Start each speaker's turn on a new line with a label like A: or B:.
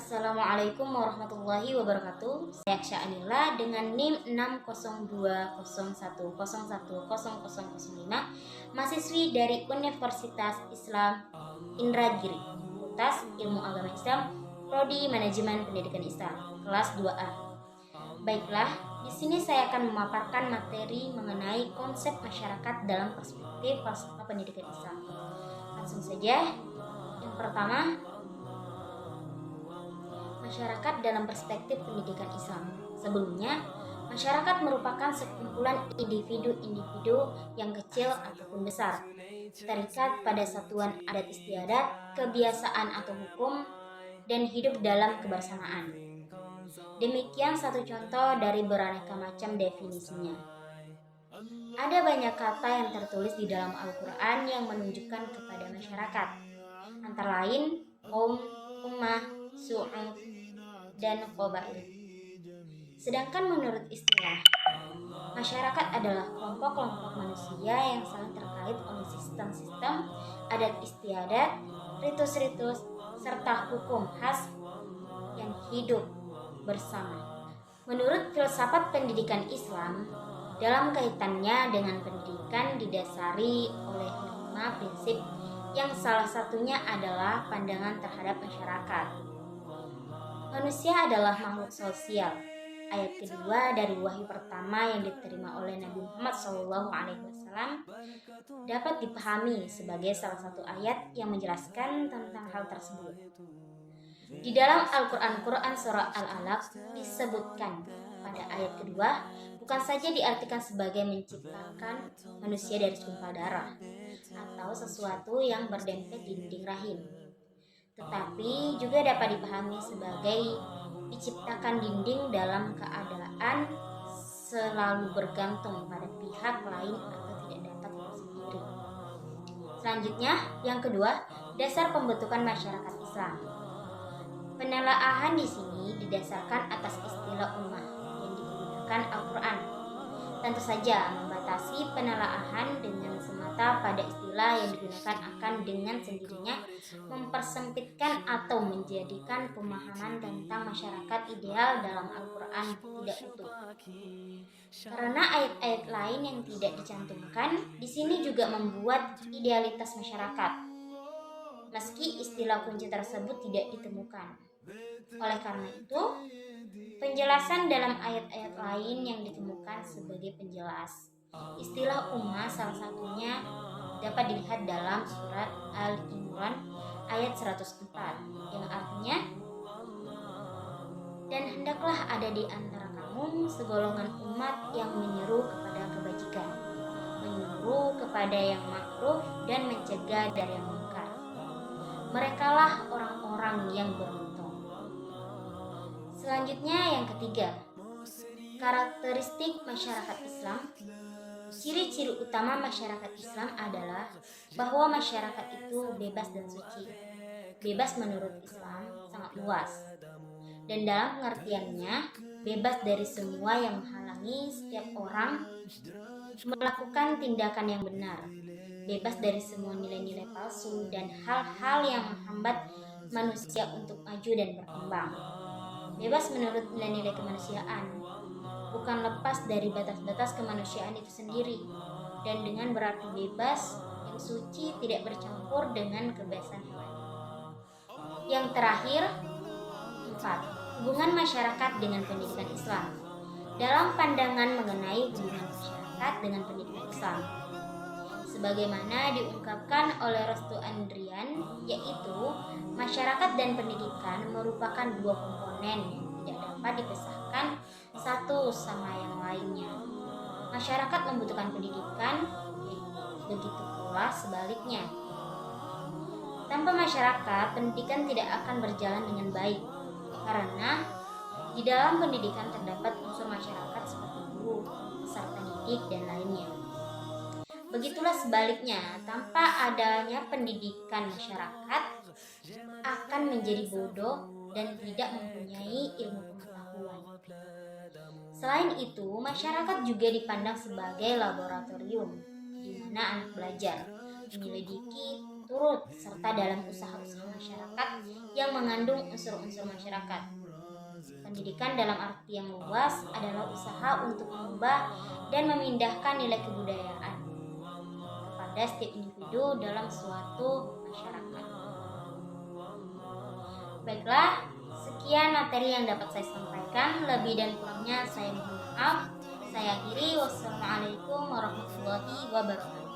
A: Assalamualaikum warahmatullahi wabarakatuh. Saya Sya'anila dengan NIM 60201010005, mahasiswi dari Universitas Islam Indragiri, Fakultas Ilmu Agama Islam, Prodi Manajemen Pendidikan Islam, kelas 2A. Baiklah, di sini saya akan memaparkan materi mengenai konsep masyarakat dalam perspektif falsafah pendidikan Islam. Langsung saja. Yang pertama, masyarakat dalam perspektif pendidikan Islam. Sebelumnya, masyarakat merupakan sekumpulan individu-individu yang kecil ataupun besar, terikat pada satuan adat istiadat, kebiasaan atau hukum, dan hidup dalam kebersamaan. Demikian satu contoh dari beraneka macam definisinya. Ada banyak kata yang tertulis di dalam Al-Quran yang menunjukkan kepada masyarakat, antara lain ummah, su'ud, dan qabail. Sedangkan menurut istilah, masyarakat adalah kelompok-kelompok manusia yang saling terkait oleh sistem-sistem adat istiadat, ritus-ritus, serta hukum khas yang hidup bersama. Menurut filsafat pendidikan Islam, dalam kaitannya dengan pendidikan didasari oleh 5 prinsip yang salah satunya adalah pandangan terhadap masyarakat. Manusia adalah makhluk sosial. Ayat kedua dari wahyu pertama yang diterima oleh Nabi Muhammad SAW dapat dipahami sebagai salah satu ayat yang menjelaskan tentang hal tersebut. Di dalam Al-Quran surah Al-Alaq disebutkan pada ayat kedua, bukan saja diartikan sebagai menciptakan manusia dari segumpal darah atau sesuatu yang berdempet di dinding rahim, tetapi juga dapat dipahami sebagai diciptakan dinding dalam keadaan selalu bergantung pada pihak lain atau tidak dapat hidup sendiri. Selanjutnya, yang kedua, dasar pembentukan masyarakat Islam. Penelaahan di sini didasarkan atas istilah ummah yang digunakan Al-Quran. Tentu saja membatasi penelaahan dengan semata pada istilah yang digunakan akan dengan sendirinya mempersempitkan atau menjadikan pemahaman tentang masyarakat ideal dalam Al-Quran tidak utuh. Karena ayat-ayat lain yang tidak dicantumkan di sini juga membuat idealitas masyarakat, meski istilah kunci tersebut tidak ditemukan. Oleh karena itu, penjelasan dalam ayat-ayat lain yang ditemukan sebagai penjelas istilah ummah salah satunya dapat dilihat dalam surat Al-Imran ayat 104 yang artinya, dan hendaklah ada di antara kamu segolongan umat yang menyeru kepada kebajikan, menyuruh kepada yang ma'ruf dan mencegah dari yang munkar. Merekalah orang-orang yang beruntung. Selanjutnya yang ketiga, karakteristik masyarakat Islam. Ciri-ciri utama masyarakat Islam adalah bahwa masyarakat itu bebas dan suci. Bebas menurut Islam sangat luas, dan dalam pengertiannya bebas dari semua yang menghalangi setiap orang melakukan tindakan yang benar, bebas dari semua nilai-nilai palsu dan hal-hal yang menghambat manusia untuk maju dan berkembang. Bebas menurut nilai-nilai kemanusiaan, bukan lepas dari batas-batas kemanusiaan itu sendiri, dan dengan berarti bebas yang suci tidak bercampur dengan kebebasan hewan. Yang terakhir, 4. Hubungan masyarakat dengan pendidikan Islam. Dalam pandangan mengenai hubungan masyarakat dengan pendidikan Islam, sebagaimana diungkapkan oleh Restu Andrian, yaitu masyarakat dan pendidikan merupakan dua komponen yang tidak dapat dipisahkan satu sama yang lainnya. Masyarakat membutuhkan pendidikan, begitu pula sebaliknya. Tanpa masyarakat, pendidikan tidak akan berjalan dengan baik, karena di dalam pendidikan terdapat unsur masyarakat seperti guru, peserta didik, dan lainnya. Begitulah sebaliknya, tanpa adanya pendidikan, masyarakat akan menjadi bodoh dan tidak mempunyai ilmu pengetahuan. Selain itu, masyarakat juga dipandang sebagai laboratorium di mana anak belajar, menyelidiki turut serta dalam usaha-usaha masyarakat yang mengandung unsur-unsur masyarakat. Pendidikan dalam arti yang luas adalah usaha untuk mengubah dan memindahkan nilai kebudayaan kepada setiap individu dalam suatu masyarakat. Baiklah, sekian materi yang dapat saya sampaikan. Lebih dan kurangnya saya mohon maaf. Saya akhiri. Wassalamualaikum warahmatullahi wabarakatuh.